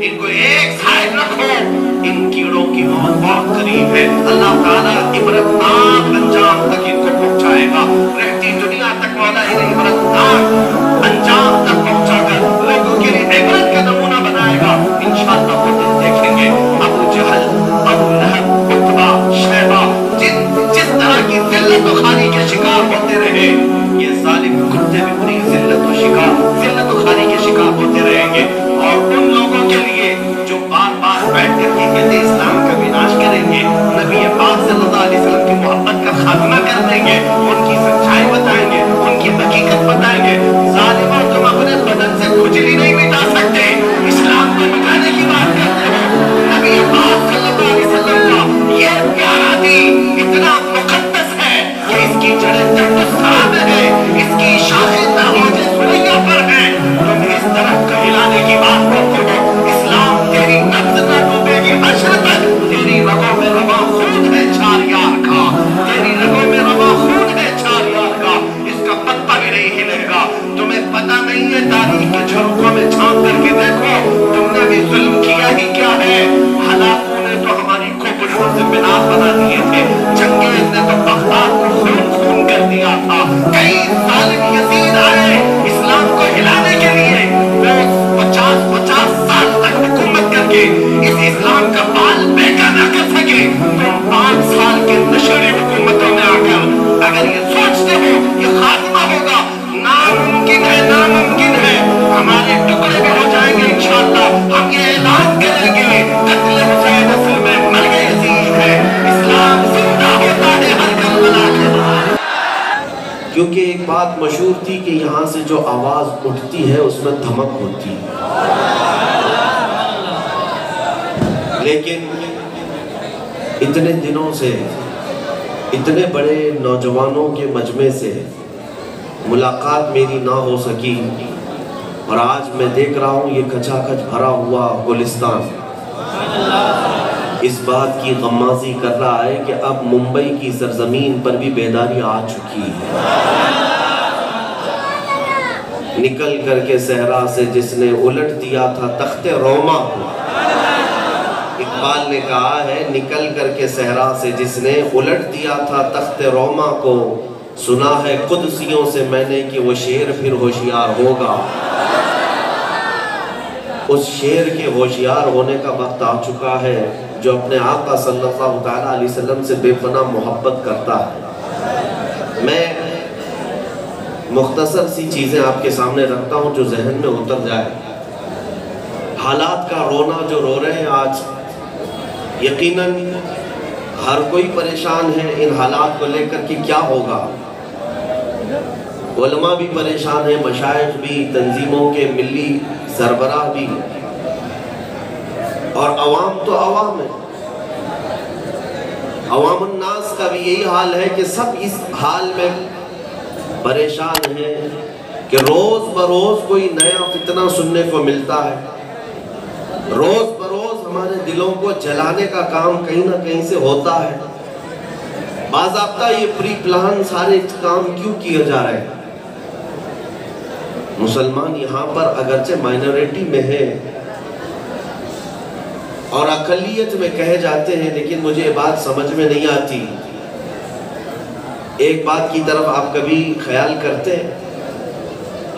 ان کو ایک سائڈ رکھو، ان کیڑوں کی موت بہت قریب ہے۔ اللہ تعالیٰ عبرتناک انجام تک ان کو پہنچائے گا، رہتی دنیا تک مولا انہیں عبرتناک انجام تک پہنچا کر لوگوں کے لیے عبرت کا نمونہ بنائے گا۔ انشاءاللہ وہ دن دیکھیں گے ابو جہل، ابو لہب، عتبہ، شیبہ جس طرح کی ذلت و خاری کے شکار ہوتے رہے، یہ ظالم کتے بھی انہیں ذلت و خاری کے شکار ہوتے رہیں گے۔ اور ان لوگوں کے لیے جو بار بار بیٹھ کر کے کہتے اسلام کا وناش کریں گے، نبی پاک صلی اللہ علیہ وسلم کی محبت کا خاتمہ کر دیں گے، ان کی سچائی بتائیں گے، ان کی حقیقت بتائیں گے، ظالموں تم اپنے بدن سے کھجلی نہیں مٹا سکتے، اسلام کو مٹانے کی بات کرتے ہو۔ نبی پاک صلی اللہ علیہ وسلم کا یہ پیارا دین اتنا مقدس ہے کہ اس کی جڑیں تندرستہ میں ہے، اس کی شاخیں تعویذ سوریہ پر ہیں، تم اس طرح کا ہلانے کی بات کرتے ہو۔ اسلام تیری نبض نہ ڈوبے گی حشر تک، تیری رگوں میں رواں خون ہے چار یار کا، تیری رگوں میں رواں خون ہے چار یار کا، اس کا پتا بھی نہیں ہلے گا۔ تمہیں پتہ نہیں ہے، تاریخ کے جھروکوں میں جھانک کر کے دیکھو، تم نے بھی ظلم کیا ہی کیا ہے۔ ہلاکوں نے تو ہماری کھوپڑیوں سے مینار بنا دیے تھے، چنگیز نے تو بغداد کو خون کر دیا تھا، کئی ظالم یزید آئے اسلام کو ہلانے کے لیے، وہ 50 سال تک حکومت کر کے اس اسلام کا بال بیکا نہ کر سکے، تم 5 سال کے نشری حکومتوں میں آ کر اگر یہ سوچتے ہو یہ خاتمہ ہوگا، ناممکن ہے، ناممکن ہے۔ ہمارے ٹکڑے بھی ہو جائیں گے انشاءاللہ، ہم یہ اعلان کریں گے قتل حسین اصل میں مرگ یزید ہے، اسلام زندہ ہوتا ہے ہر کربلا کے بعد۔ کیونکہ ایک بات مشہور تھی کہ یہاں سے جو آواز اٹھتی ہے اس میں دھمک ہوتی ہے، لیکن اتنے دنوں سے اتنے بڑے نوجوانوں کے مجمع سے ملاقات میری نہ ہو سکی، اور آج میں دیکھ رہا ہوں یہ کھچا کھچ بھرا ہوا گلستان اس بات کی غمازی کر رہا ہے کہ اب ممبئی کی سرزمین پر بھی بیداری آ چکی ہے۔ نکل کر کے صحرا سے جس نے الٹ دیا تھا تخت روما کو، اقبال نے کہا ہے نکل کر کے صحرا سے جس نے الٹ دیا تھا تخت روما کو، سنا ہے قدسیوں سے میں نے کہ وہ شیر پھر ہوشیار ہوگا۔ اس شیر کے ہوشیار ہونے کا وقت آ چکا ہے جو اپنے آقا صلی اللہ علیہ وسلم سے بے پناہ محبت کرتا ہے۔ میں مختصر سی چیزیں آپ کے سامنے رکھتا ہوں جو ذہن میں اتر جائے۔ حالات کا رونا جو رو رہے ہیں آج، یقیناً ہر کوئی پریشان ہے ان حالات کو لے کر کہ کیا ہوگا۔ علماء بھی پریشان ہیں، مشائخ بھی، تنظیموں کے ملی سربراہ بھی، اور عوام تو عوام ہے۔ عوام الناس کا بھی یہی حال ہے کہ سب اس حال میں پریشان ہیں کہ روز بروز کوئی نیا فتنہ سننے کو ملتا ہے، روز بروز ہمارے دلوں کو جلانے کا کام کہیں نہ کہیں سے ہوتا ہے۔ باضابطہ یہ پری پلان سارے کام کیوں کیے جا رہے ہیں؟ مسلمان یہاں پر اگرچہ مائنورٹی میں ہے اور اقلیت میں کہے جاتے ہیں، لیکن مجھے یہ بات سمجھ میں نہیں آتی۔ ایک بات کی طرف آپ کبھی خیال کرتے ہیں؟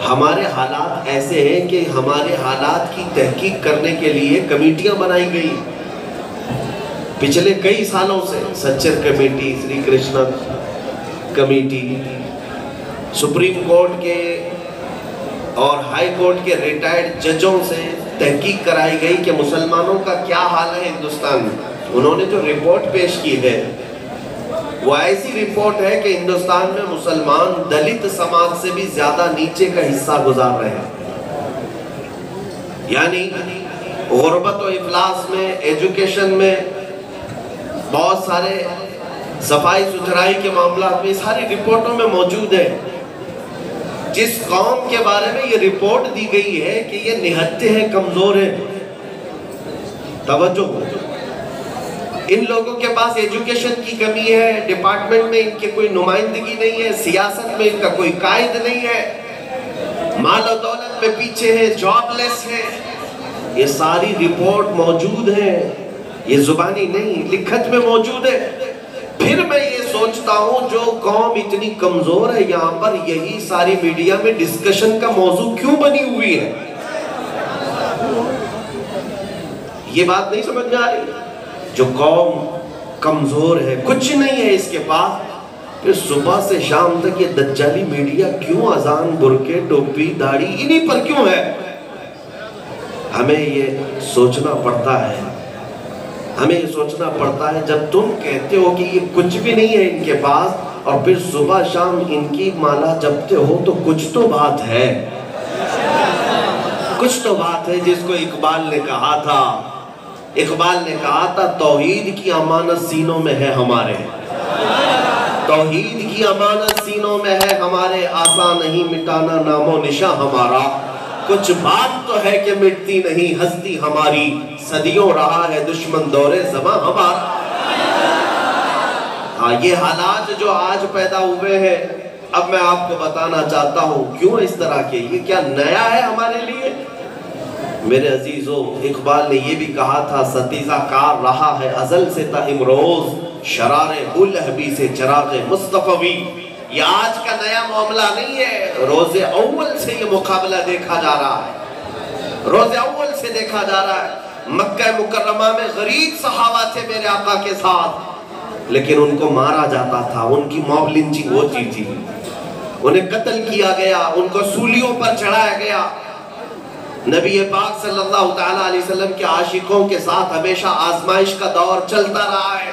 ہمارے حالات ایسے ہیں کہ ہمارے حالات کی تحقیق کرنے کے لیے کمیٹیاں بنائی گئی پچھلے کئی سالوں سے، سچر کمیٹی، سری کرشنا کمیٹی، سپریم کورٹ کے اور ہائی کورٹ کے ریٹائرڈ ججوں سے تحقیق کرائی گئی کہ مسلمانوں کا کیا حال ہے ہندوستان میں۔ انہوں نے جو رپورٹ پیش کی ہے وہ ایسی رپورٹ ہے کہ ہندوستان میں مسلمان دلت سماج سے بھی زیادہ نیچے کا حصہ گزار رہے ہیں، یعنی غربت و افلاس میں، ایجوکیشن میں، بہت سارے صفائی ستھرائی کے معاملات میں، ساری رپورٹوں میں موجود ہے۔ جس قوم کے بارے میں یہ رپورٹ دی گئی ہے کہ یہ نہتے ہیں، کمزور ہیں، توجہ، ان لوگوں کے پاس ایجوکیشن کی کمی ہے، ڈپارٹمنٹ میں ان کے کوئی نمائندگی نہیں ہے، سیاست میں ان کا کوئی قائد نہیں ہے، مال و دولت میں پیچھے ہے، جاب لیس ہے، یہ ساری رپورٹ موجود ہے، یہ زبانی نہیں، لکھت میں موجود ہے۔ پھر میں یہ سوچتا ہوں جو قوم اتنی کمزور ہے یہاں پر یہی ساری میڈیا میں ڈسکشن کا موضوع کیوں بنی ہوئی ہے؟ یہ بات نہیں سمجھ میں آ رہی؟ جو قوم کمزور ہے، کچھ نہیں ہے اس کے پاس، پھر صبح سے شام تک یہ دجالی میڈیا کیوں اذان، برقعے، ٹوپی، داڑھی انہی پر کیوں ہے؟ ہمیں یہ سوچنا پڑتا ہے، ہمیں یہ سوچنا پڑتا ہے جب تم کہتے ہو کہ یہ کچھ بھی نہیں ہے ان کے پاس اور پھر صبح شام ان کی مالا جپتے ہو تو کچھ تو بات ہے، کچھ تو بات ہے۔ جس کو اقبال نے کہا تھا، اقبال نے کہا تھا توحید کی امانت سینوں میں ہے ہمارے، توحید کی امانت سینوں میں ہے ہمارے، آسان نہیں مٹانا نام و نشاں ہمارا، کچھ بات تو ہے کہ مٹتی نہیں ہستی ہماری، صدیوں رہا ہے دشمن دور زماں ہمارا۔ ہاں، یہ حالات جو آج پیدا ہوئے ہیں، اب میں آپ کو بتانا چاہتا ہوں کیوں اس طرح کے، یہ کیا نیا ہے ہمارے لیے؟ میرے عزیزو، اقبال نے یہ بھی کہا تھا ستیزہ کار رہا ہے ازل سے تا امروز، شرار بولہبی سے چراغ مصطفی۔ یہ آج کا نیا معاملہ نہیں ہے، روز اول سے یہ مقابلہ دیکھا جا رہا ہے، روز اول سے دیکھا جا رہا ہے۔ مکہ مکرمہ میں غریب صحابہ تھے میرے آقا کے ساتھ، لیکن ان کو مارا جاتا تھا، ان کی موب لنچنگ ہوتی تھی، انہیں قتل کیا گیا، ان کو سولیوں پر چڑھایا گیا۔ نبی پاک صلی اللہ علیہ وسلم کے عاشقوں کے ساتھ ہمیشہ آزمائش کا دور چلتا رہا ہے،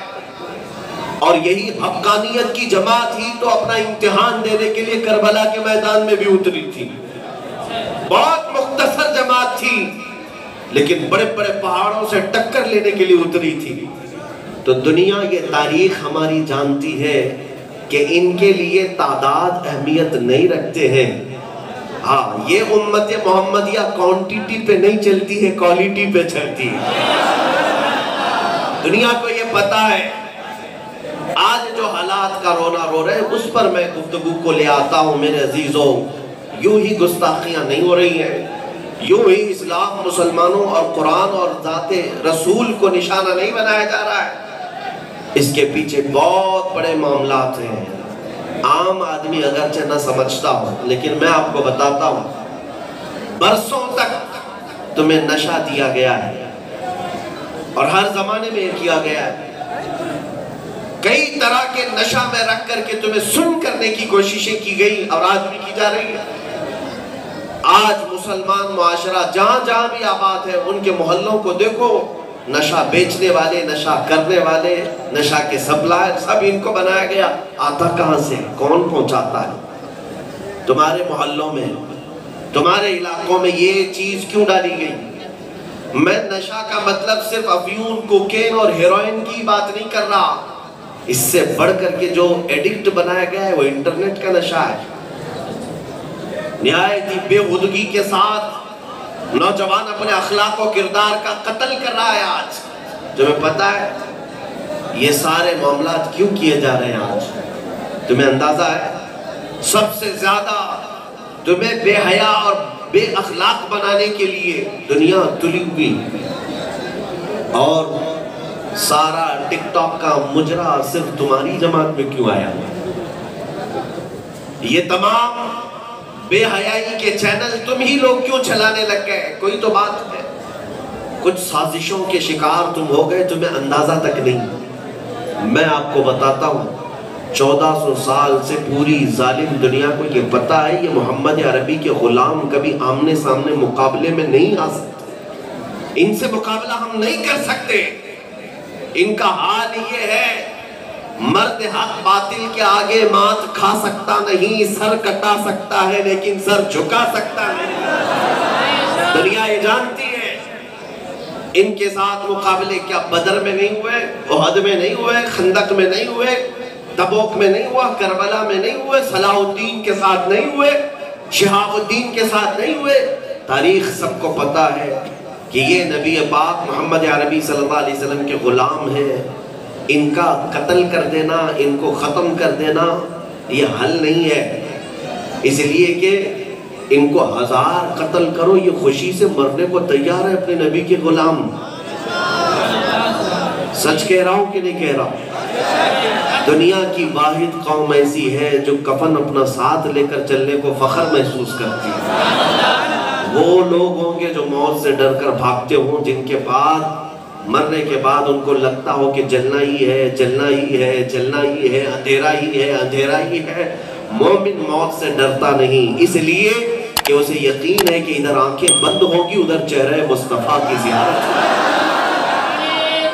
اور یہی حقانیت کی جماعت ہی تو اپنا امتحان دینے کے لیے کربلا کے میدان میں بھی اتری تھی۔ بہت مختصر جماعت تھی لیکن بڑے بڑے پہاڑوں سے ٹکر لینے کے لیے اتری تھی۔ تو دنیا یہ تاریخ ہماری جانتی ہے کہ ان کے لیے تعداد اہمیت نہیں رکھتے ہیں۔ ہاں، یہ امت محمدیہ کوانٹیٹی پہ نہیں چلتی ہے، کوالٹی پہ چلتی ہے۔ دنیا کو یہ پتا ہے۔ آج جو حالات کا رونا رو رہے ہیں اس پر میں گفتگو کو لے آتا ہوں میرے عزیزوں۔ یوں ہی گستاخیاں نہیں ہو رہی ہیں، یوں ہی اسلام مسلمانوں اور قرآن اور ذات رسول کو نشانہ نہیں بنایا جا رہا ہے، اس کے پیچھے بہت بڑے معاملات ہیں۔ عام آدمی اگرچہ نہ سمجھتا ہوں لیکن میں آپ کو بتاتا ہوں، برسوں تک تمہیں نشہ دیا گیا ہے اور ہر زمانے میں یہ کیا گیا ہے، کئی طرح کے نشہ میں رکھ کر کے تمہیں سن کرنے کی کوششیں کی گئی اور آج بھی کی جا رہی ہے۔ آج مسلمان معاشرہ جہاں جہاں بھی آباد ہے ان کے محلوں کو دیکھو، نشہ بیچنے والے، نشہ کرنے والے، نشہ کے سپلائر، سب ان کو بنایا گیا۔ آتا کہاں سے؟ کون پہنچاتا ہے؟ تمہارے محلوں میں، تمہارے علاقوں میں یہ چیز کیوں ڈالی گئی؟ میں نشہ کا مطلب صرف افیون، کوکین اور ہیروئن کی بات نہیں کر رہا، اس سے بڑھ کر کے جو ایڈکٹ بنایا گیا ہے وہ انٹرنیٹ کا نشہ ہے۔ نہایت ہی بے خودگی کے ساتھ نوجوان اپنے اخلاق و کردار کا قتل کر رہا ہے آج۔ تمہیں پتہ ہے یہ سارے معاملات کیوں کیے جا رہے ہیں آج؟ تمہیں اندازہ ہے؟ سب سے زیادہ تمہیں بے حیا اور بے اخلاق بنانے کے لیے دنیا تلی ہوئی، اور سارا ٹک ٹاک کا مجرا صرف تمہاری جماعت میں کیوں آیا؟ یہ تمام بے حیائی کے چینل تم ہی لوگ کیوں چلانے لگ گئے؟ کوئی تو بات ہے، کچھ سازشوں کے شکار تم ہو گئے، تمہیں اندازہ تک نہیں۔ میں آپ کو بتاتا ہوں 1400 سال سے پوری ظالم دنیا کو یہ پتا ہے یہ محمد عربی کے غلام کبھی آمنے سامنے مقابلے میں نہیں آ سکتے، ان سے مقابلہ ہم نہیں کر سکتے۔ ان کا حال یہ ہے، مرد حق باطل کے آگے مات کھا سکتا نہیں، سر کٹا سکتا ہے لیکن سر جھکا سکتا نہیں۔ دنیا یہ جانتی ہے ان کے ساتھ مقابلے کیا بدر میں نہیں ہوئے، احد میں نہیں ہوئے، خندق میں نہیں ہوئے، تبوک میں نہیں ہوا، کربلا میں نہیں ہوئے، صلاح الدین کے ساتھ نہیں ہوئے، شہاب الدین کے ساتھ نہیں ہوئے۔ تاریخ سب کو پتا ہے کہ یہ نبی پاک محمد عربی صلی اللہ علیہ وسلم کے غلام ہیں، ان کا قتل کر دینا، ان کو ختم کر دینا یہ حل نہیں ہے، اس لیے کہ ان کو 1000 قتل کرو، یہ خوشی سے مرنے کو تیار ہے اپنے نبی کے غلام۔ سچ کہہ رہا ہوں کہ نہیں کہہ رہا ہوں؟ دنیا کی واحد قوم ایسی ہے جو کفن اپنا ساتھ لے کر چلنے کو فخر محسوس کرتی ہے۔ وہ لوگ ہوں گے جو موت سے ڈر کر بھاگتے ہوں، جن کے بعد مرنے کے بعد ان کو لگتا ہو کہ جلنا ہی ہے، جلنا ہی ہے، جلنا ہی ہے، اندھیرا ہی ہے، اندھیرا ہی ہے۔ مومن موت سے ڈرتا نہیں، اس لیے کہ اسے یقین ہے کہ ادھر آنکھیں بند ہوگی، ادھر چہرہ مصطفیٰ کی زیارت ہوگی،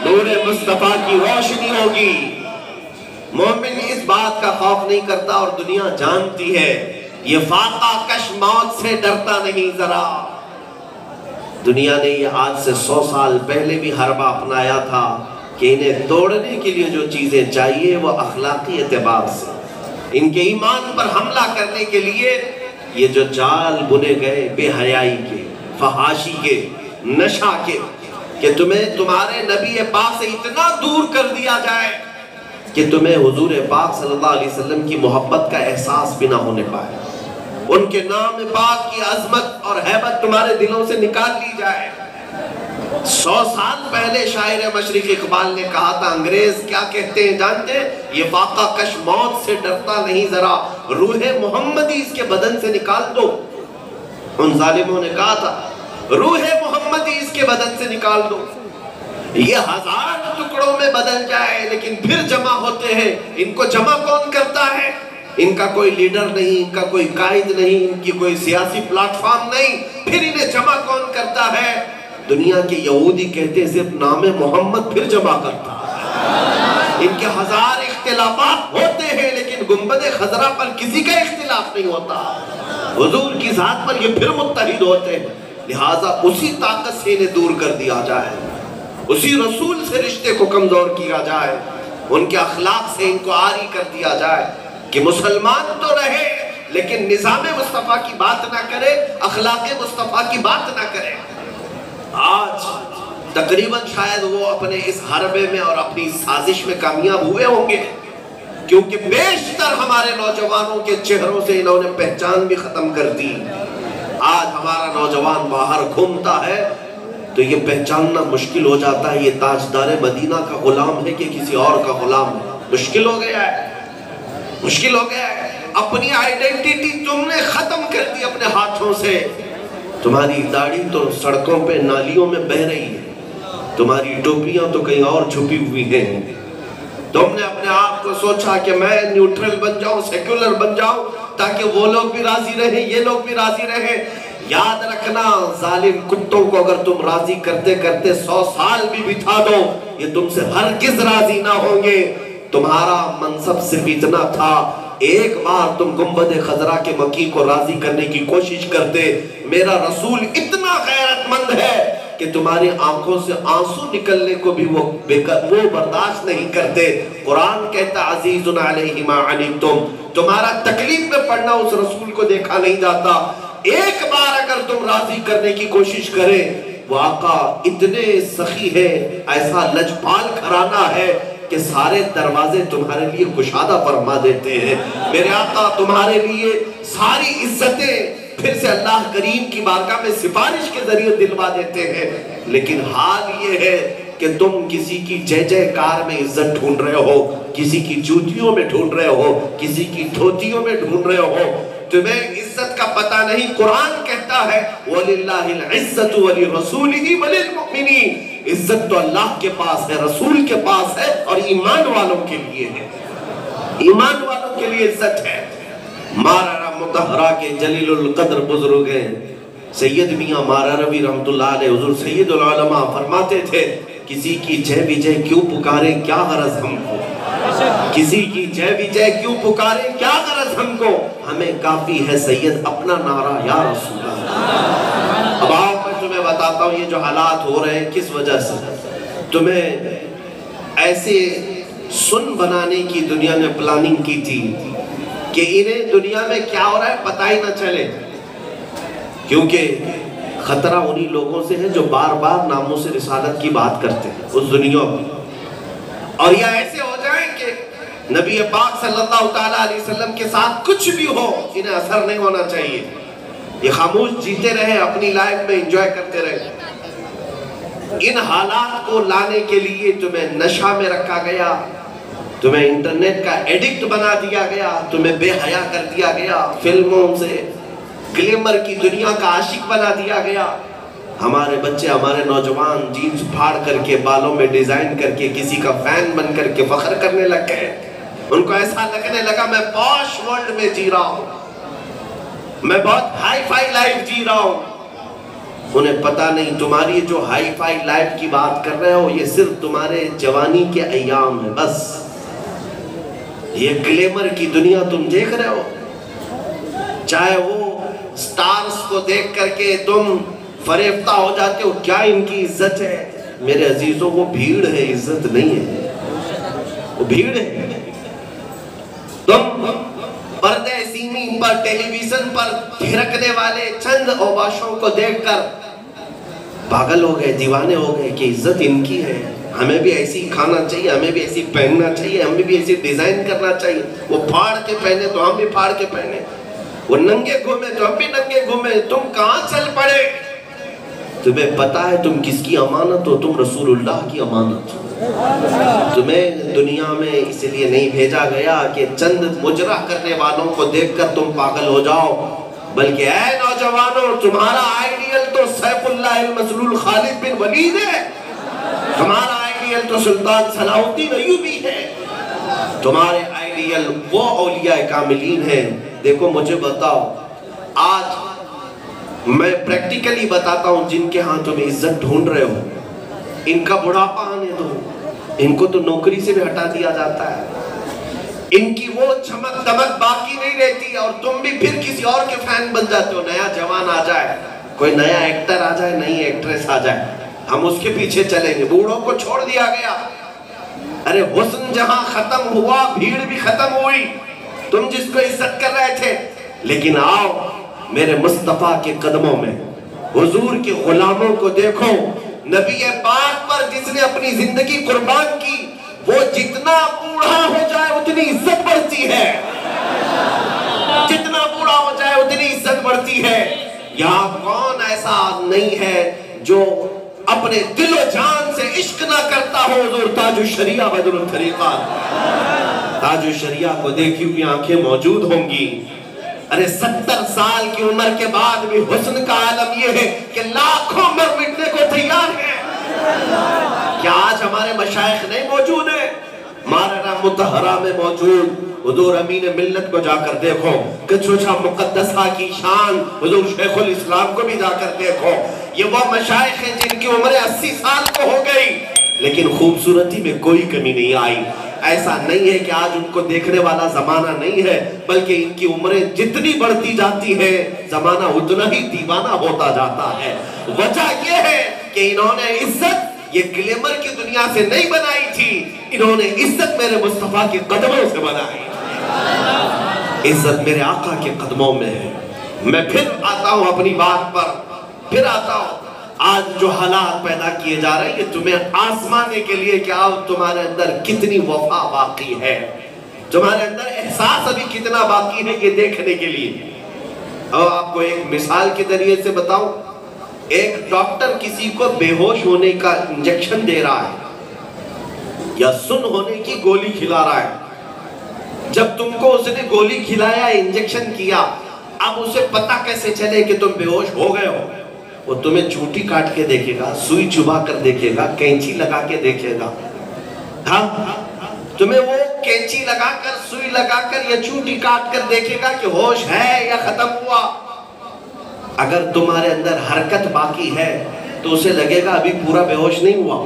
نور مصطفیٰ کی روشنی ہوگی۔ مومن اس بات کا خوف نہیں کرتا، اور دنیا جانتی ہے یہ فاقہ کش موت سے ڈرتا نہیں ذرا۔ دنیا نے یہ آج سے 100 سال پہلے بھی حربہ اپنایا تھا کہ انہیں توڑنے کے لیے جو چیزیں چاہیے وہ اخلاقی اعتبار سے، ان کے ایمان پر حملہ کرنے کے لیے یہ جو جال بنے گئے بے حیائی کے، فحاشی کے، نشہ کے، کہ تمہیں تمہارے نبی پاک سے اتنا دور کر دیا جائے کہ تمہیں حضور پاک صلی اللہ علیہ وسلم کی محبت کا احساس بھی نہ ہونے پائے، ان کے نام پاک کی عظمت اور ہیبت تمہارے دلوں سے نکال لی جائے۔ 100 سال پہلے شاعر مشرق اقبال نے کہا تھا، انگریز کیا کہتے ہیں جانتے ہیں؟ یہ فاقہ کش موت سے ڈرتا نہیں ذرا، روح محمدی اس کے بدن سے نکال دو۔ ان ظالموں نے کہا تھا روح محمدی اس کے بدن سے نکال دو، یہ 1000 ٹکڑوں میں بدل جائے لیکن پھر جمع ہوتے ہیں۔ ان کو جمع کون کرتا ہے؟ ان کا کوئی لیڈر نہیں، ان کا کوئی قائد نہیں، ان کی کوئی سیاسی پلیٹ فارم نہیں، پھر انہیں جمع کون کرتا ہے؟ دنیا کے یہودی کہتے ہیں صرف نام محمد پھر جمع کرتا ہے۔ ان کے 1000 اختلافات ہوتے ہیں لیکن گنبد خضرا پر کسی کا اختلاف نہیں ہوتا، حضور کی ذات پر یہ پھر متحد ہوتے ہیں۔ لہٰذا اسی طاقت سے انہیں دور کر دیا جائے، اسی رسول سے رشتے کو کمزور کیا جائے، ان کے اخلاق سے ان کو عاری کر دیا جائے کہ مسلمان تو رہے لیکن نظام مصطفیٰ کی بات نہ کرے، اخلاق مصطفیٰ کی بات نہ کرے۔ آج تقریباً شاید وہ اپنے اس حربے میں اور اپنی سازش میں کامیاب ہوئے ہوں گے، کیونکہ بیشتر ہمارے نوجوانوں کے چہروں سے انہوں نے پہچان بھی ختم کر دی۔ آج ہمارا نوجوان باہر گھومتا ہے تو یہ پہچاننا مشکل ہو جاتا ہے یہ تاجدار مدینہ کا غلام ہے کہ کسی اور کا غلام ہے۔ مشکل ہو گیا ہے، مشکل ہو گیا ہے۔ اپنی آئیڈینٹیٹی تم نے ختم کر دی اپنے ہاتھوں سے۔ تمہاری داڑھی تو سڑکوں پہ نالیوں میں بہہ رہی ہے، تمہاری ٹوپیاں تو کہیں اور چھپی ہوئی ہیں۔ تم نے اپنے آپ کو سوچا کہ میں نیوٹرل بن جاؤں، سیکولر بن جاؤں تاکہ وہ لوگ بھی راضی رہیں، یہ لوگ بھی راضی رہیں۔ یاد رکھنا ظالم کتوں کو اگر تم راضی کرتے کرتے 100 سال بھی بٹھا دو یہ تم سے ہرگز راضی نہ ہوں گے۔ تمہارا منصب صرف اتنا تھا، ایک بار تم گنبد خضرا کے مکی کو راضی کرنے کی کوشش کرتے۔ میرا رسول اتنا غیرت مند ہے کہ تمہاری آنکھوں سے آنسو نکلنے کو بھی وہ برداشت نہیں کرتے۔ قرآن کہتا عزیز علیہ ما عنتم، تمہارا تکلیف میں پڑنا اس رسول کو دیکھا نہیں جاتا۔ ایک بار اگر تم راضی کرنے کی کوشش کرے، وہ آقا اتنے سخی ہے، ایسا لجپال گھرانہ ہے کہ سارے دروازے تمہارے لیے کشادہ فرما دیتے ہیں۔ میرے آقا تمہارے لیے ساری عزتیں پھر سے اللہ کریم کی بارگاہ میں سفارش کے ذریعے دلوا دیتے ہیں۔ لیکن حال یہ ہے کہ تم کسی کی جے جے کار میں عزت ڈھونڈ رہے ہو، کسی کی جوتیوں میں ڈھونڈ رہے ہو، کسی کی دھوتیوں میں ڈھونڈ رہے ہو، تمہیں عزت کا پتہ نہیں۔ قرآن کہتا ہے وَلِلَّهِ الْعِزَّةُ وَلِرَسُولِهِ وَلِلْمُؤْمِنِينَ، عزت تو اللہ کے پاس ہے، رسول کے پاس ہے اور ایمان والوں کے لیے ہے، ایمان والوں کے لیے عزت ہے۔ مارا مطہرہ کے جلیل القدر بزرگ ہیں سید میاں مارا روی رحمت اللہ علیہ، حضور سید العلماء فرماتے تھے کسی کی جے وجے کیوں پکاریں کیا غرض ہم کو، کسی کی جے وجے کیوں پکاریں کیا غرض ہم کو، ہمیں کافی ہے سید اپنا نعرہ یا رسول اللہ۔ اب آؤ میں تمہیں بتاتا ہوں یہ جو حالات ہو رہے ہیں کس وجہ سے۔ تمہیں ایسے سن بنانے کی دنیا نے پلاننگ کی تھی کہ انہیں دنیا میں کیا ہو رہا ہے پتہ ہی نہ چلے، کیونکہ خطرہ انہی لوگوں سے ہے جو بار بار ناموس رسالت کی بات کرتے ہیں اس دنیا میں، اور یہ ایسے ہو جائیں کہ نبی پاک صلی اللہ تعالیٰ علیہ وسلم کے ساتھ کچھ بھی ہو انہیں اثر نہیں ہونا چاہیے۔ یہ خاموش جیتے رہے، اپنی لائف میں انجوائے کرتے رہے۔ ان حالات کو لانے کے لیے تمہیں نشہ میں رکھا گیا، تمہیں انٹرنیٹ کا ایڈکٹ بنا دیا گیا، تمہیں بے حیا کر دیا گیا، فلموں سے گلیمر کی دنیا کا عاشق بنا دیا گیا۔ ہمارے بچے، ہمارے نوجوان جینز پھاڑ کر کے، بالوں میں ڈیزائن کر کے، کسی کا فین بن کر کے فخر کرنے لگ گئے۔ ان کو ایسا لگنے لگا میں پوش ورلڈ میں جی رہا ہوں، میں بہت ہائی فائی لائف جی رہا ہوں۔ انہیں پتا نہیں تمہاری جو ہائی فائی لائف کی بات کر رہے ہو یہ صرف تمہارے جوانی کے ایام ہے، بس یہ گلیمر کی دنیا تم دیکھ رہے ہو۔ چاہے وہ سٹارز کو دیکھ کر کے تم فریفتہ ہو جاتے ہو، کیا ان کی عزت ہے؟ میرے عزیزوں وہ بھیڑ ہے، عزت نہیں ہے، وہ بھیڑ ہے۔ تم پردے سیمی پر، ٹیلی ویژن پر پھرکنے والے چند اوباشوں کو دیکھ کر پاگل ہو گئے، دیوانے ہو گئے کہ عزت ان کی ہے، ہمیں بھی ایسی کھانا چاہیے، ہمیں بھی ایسی پہننا چاہیے، ہمیں بھی ایسی ڈیزائن کرنا چاہیے۔ وہ پھاڑ کے پہنے تو ہم بھی پھاڑ کے پہنے، وہ ننگے گھومے تو ہم بھی ننگے گھومے۔ تم کہاں چل پڑے؟ تمہیں پتا ہے تم کس کی امانت ہو؟ تم رسول اللہ کی امانت ہو۔ تمہیں دنیا میں اس لیے نہیں بھیجا گیا کہ چند مجرح کرنے والوں کو دیکھ کر تم پاگل ہو جاؤ، بلکہ اے نوجوانوں تمہارا آئیڈیل تو سیف اللہ المسلول خالد بن ولید ہے، تمہارا آئیڈیل تو سلطان صلاح الدین ایوبی ہے، تمہارے آئیڈیل وہ اولیاء کاملین ہیں۔ دیکھو مجھے بتاؤ، آج میں پریکٹیکلی بتاتا ہوں، جن کے ہاں تم عزت ڈھونڈ رہے ہو ان کا بڑھاپا آنے دو، ان کو تو نوکری سے بھی ہٹا دیا جاتا ہے، ان کی وہ چمک دمک باقی نہیں رہتی، اور تم بھی پھر کسی اور کے فین بن جاتے ہو۔ نیا جوان آ جائے، کوئی نیا ایکٹر آ جائے، نئی ایکٹریس آ جائے، ہم اس کے پیچھے چلیں گے۔ بوڑھوں کو چھوڑ دیا گیا۔ ارے حسن جہاں ختم ہوا، بھیڑ بھی ختم ہوئی۔ تم جس کو عزت کر رہے تھے، لیکن آؤ میرے مصطفیٰ کے قدموں میں، حضور کے غلاموں کو دیکھو، نبی پاک پر جس نے اپنی زندگی قربان کی، وہ جتنا بوڑھا ہو جائے اتنی عزت بڑھتی ہے، جتنا بوڑھا ہو جائے اتنی عزت بڑھتی ہے۔ یہاں کون ایسا نہیں ہے جو اپنے دل و جان سے عشق نہ کرتا ہو حضور تاج الشریعہ بدر الطریقہ۔ تاج الشریعہ کو دیکھی ہوئی آنکھیں موجود ہوں گی۔ ارے 70 سال کی عمر کے بعد بھی حسن کا عالم یہ ہے کہ لاکھوں مر مٹنے کو تیار ہیں۔ کیا آج ہمارے مشائخ نہیں موجود ہیں؟ مارنا متحرہ میں موجود حضور امین ملت کو جا کر دیکھو، کچھوچا مقدسہ کی شان حضور شیخ الاسلام کو بھی جا کر دیکھو۔ یہ وہ مشائخ ہیں جن کی عمر 80 سال کو ہو گئی لیکن خوبصورتی میں کوئی کمی نہیں آئی۔ ایسا نہیں ہے کہ آج ان کو دیکھنے والا زمانہ نہیں ہے، بلکہ ان کی عمریں جتنی بڑھتی جاتی ہے زمانہ اتنا ہی دیوانہ ہوتا جاتا ہے۔ وجہ یہ ہے کہ انہوں نے عزت یہ گلیمر کی دنیا سے نہیں بنائی تھی، انہوں نے عزت میرے مصطفیٰ کے قدموں سے بنائی تھی۔ عزت میرے آقا کے قدموں میں ہے۔ میں پھر آتا ہوں اپنی بات پر، پھر آتا ہوں۔ آج جو حالات پیدا کیے جا رہے ہیں یہ تمہیں آزمانے کے لیے کہ آؤ تمہارے اندر کتنی وفا باقی ہے، تمہارے اندر احساس ابھی کتنا باقی ہے یہ دیکھنے کے لیے۔ اور آپ کو ایک مثال کے ذریعے سے بتاؤں، ایک ڈاکٹر کسی کو بے ہوش ہونے کا انجیکشن دے رہا ہے یا سن ہونے کی گولی کھلا رہا ہے۔ جب تم کو اس نے گولی کھلایا، انجیکشن کیا، اب اسے پتہ کیسے چلے کہ تم بے ہوش ہو گئے ہو؟ وہ تمہیں چوٹی کاٹ کے دیکھے گا، سوئی چبا کر دیکھے گا، کینچی لگا کے دیکھے گا۔ ہاں تمہیں وہ کینچی لگا کر، سوئی لگا کر یا چوٹی کاٹ کر دیکھے گا کہ ہوش ہے یا ختم ہوا۔ اگر تمہارے اندر حرکت باقی ہے تو اسے لگے گا ابھی پورا بے ہوش نہیں ہوا،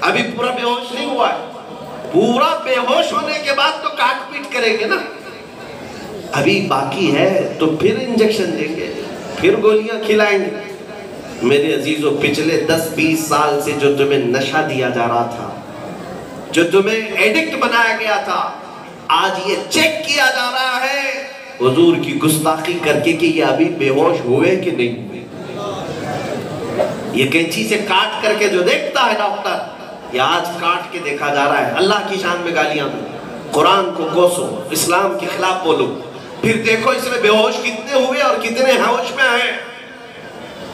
ابھی پورا بے ہوش نہیں ہوا ہے۔ پورا بے ہوش ہونے کے بعد تو کاٹ پیٹ کریں گے نا، ابھی باقی ہے تو پھر انجیکشن دیں گے، پھر گولیاں کھلائیں گے۔ میرے عزیزوں، پچھلے 10-20 سال سے جو تمہیں نشہ دیا جا رہا تھا، جو تمہیں ایڈکٹ بنایا گیا تھا، آج یہ چیک کیا جا رہا ہے حضور کی گستاخی کر کے کہ یہ ابھی بے ہوش ہوئے کہ نہیں ہوئے۔ یہ کینچی سے کاٹ کر کے جو دیکھتا ہے ڈاکٹر، یہ آج کاٹ کے دیکھا جا رہا ہے۔ اللہ کی شان میں گالیاں دو، قرآن کو کوسو، اسلام کے خلاف بولو، پھر دیکھو اس میں بے ہوش کتنے ہوئے اور کتنے ہوش میں ہیں.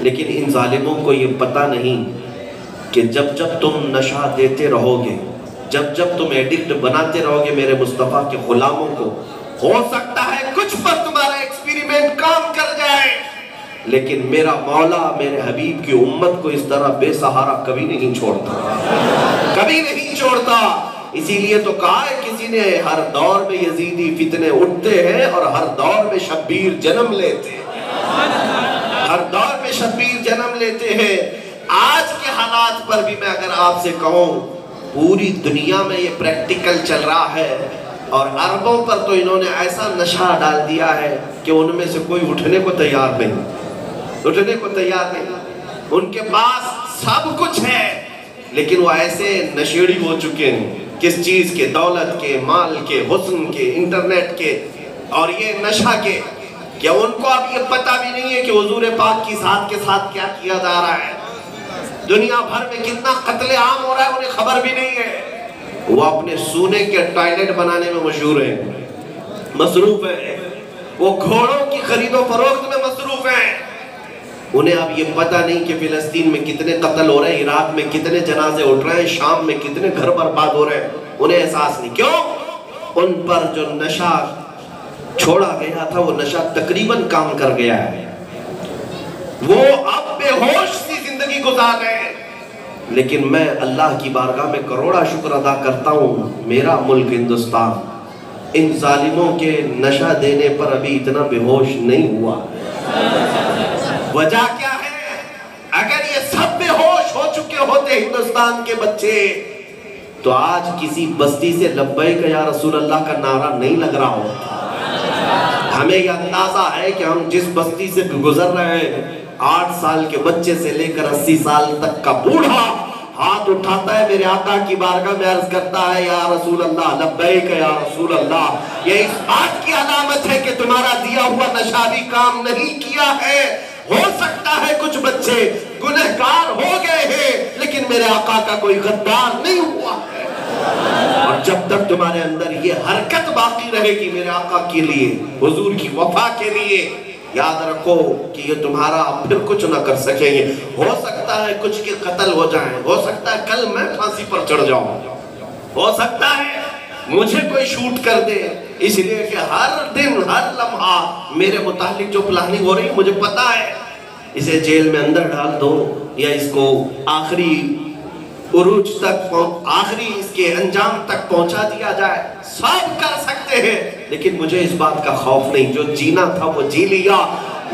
لیکن ان ظالموں کو یہ پتہ نہیں کہ جب جب تم نشہ دیتے رہو گے، جب جب تم ایڈکٹ بناتے رہو گے میرے مصطفیٰ کے غلاموں کو، ہو سکتا ہے کچھ پر تمہارا ایکسپیریمنٹ کام کر جائے، لیکن میرا مولا میرے حبیب کی امت کو اس طرح بے سہارا کبھی نہیں چھوڑتا، کبھی نہیں چھوڑتا. اسی لیے تو کہا ہے کسی نے ہر دور میں یزیدی فتنے اٹھتے ہیں اور ہر دور میں شبیر جنم لیتے ہیں، ہر دور میں شبیر جنم لیتے ہیں. آج کے حالات پر بھی میں اگر آپ سے کہوں پوری دنیا میں یہ پریکٹیکل چل رہا ہے، اور عربوں پر تو انہوں نے ایسا نشہ ڈال دیا ہے کہ ان میں سے کوئی اٹھنے کو تیار نہیں، اٹھنے کو تیار نہیں. ان کے پاس سب کچھ ہے لیکن وہ ایسے نشیڑی ہو چکے ہیں، کس چیز کے؟ دولت کے، مال کے، حسن کے، انٹرنیٹ کے اور یہ نشہ کے، کہ ان کو اب یہ پتہ بھی نہیں ہے کہ حضور پاک کی ذات کے ساتھ کیا کیا جا رہا ہے، دنیا بھر میں کتنا قتل عام ہو رہا ہے انہیں خبر بھی نہیں ہے. وہ اپنے سونے کے ٹوائلٹ بنانے میں مشہور ہیں، مصروف ہیں، وہ گھوڑوں کی خرید و فروخت میں مصروف ہیں. انہیں اب یہ پتہ نہیں کہ فلسطین میں کتنے قتل ہو رہے ہیں، عراق میں کتنے جنازے اٹھ رہے ہیں، شام میں کتنے گھر برباد ہو رہے ہیں، انہیں احساس نہیں. کیوں؟ ان پر جو نشہ چھوڑا گیا تھا وہ نشہ تقریباً کام کر گیا ہے، وہ اب بے ہوش سی زندگی گزار رہے ہیں. لیکن میں اللہ کی بارگاہ میں کروڑا شکر ادا کرتا ہوں، میرا ملک ہندوستان ان ظالموں کے نشہ دینے پر ابھی اتنا بے ہوش نہیں ہوا. وجہ کیا ہے؟ اگر یہ سب بے ہوش ہو چکے ہوتے ہندوستان کے بچے تو آج کسی بستی سے لبیک یا رسول اللہ کا نعرہ نہیں لگ رہا ہوتا. ہمیں یہ اندازہ ہے کہ ہم جس بستی سے گزر رہے ہیں، 8 سال کے بچے سے لے کر 80 سال تک کا بوڑھا ہاتھ اٹھاتا ہے میرے آقا کی بارگاہ میں عرض کرتا ہے یا رسول اللہ، لبیک یا رسول اللہ. یہ اس بات کی علامت ہے کہ تمہارا دیا ہوا نشہ بھی کام نہیں کیا ہے. ہو سکتا ہے کچھ بچے گنہگار ہو گئے ہیں لیکن میرے آقا کا کوئی غدار نہیں ہوا ہے. اور جب تک تمہارے اندر یہ حرکت باقی رہے گی میرے آقا کے لیے، حضور کی وفا کے لیے، یاد رکھو کہ یہ تمہارا پھر کچھ نہ کر سکیں گے. ہو سکتا ہے کچھ کے قتل ہو جائیں، ہو سکتا ہے کل میں پھانسی پر چڑھ جاؤں، ہو سکتا ہے مجھے کوئی شوٹ کر دے، اس لیے کہ ہر دن ہر لمحہ میرے متعلق جو پلاننگ ہو رہی ہے مجھے پتا ہے. اسے جیل میں اندر ڈال دو یا اس کو آخری عروج تک، آخری اس کے انجام تک پہنچا دیا جائے، سب کر سکتے ہیں. لیکن مجھے اس بات کا خوف نہیں، جو جینا تھا وہ جی لیا.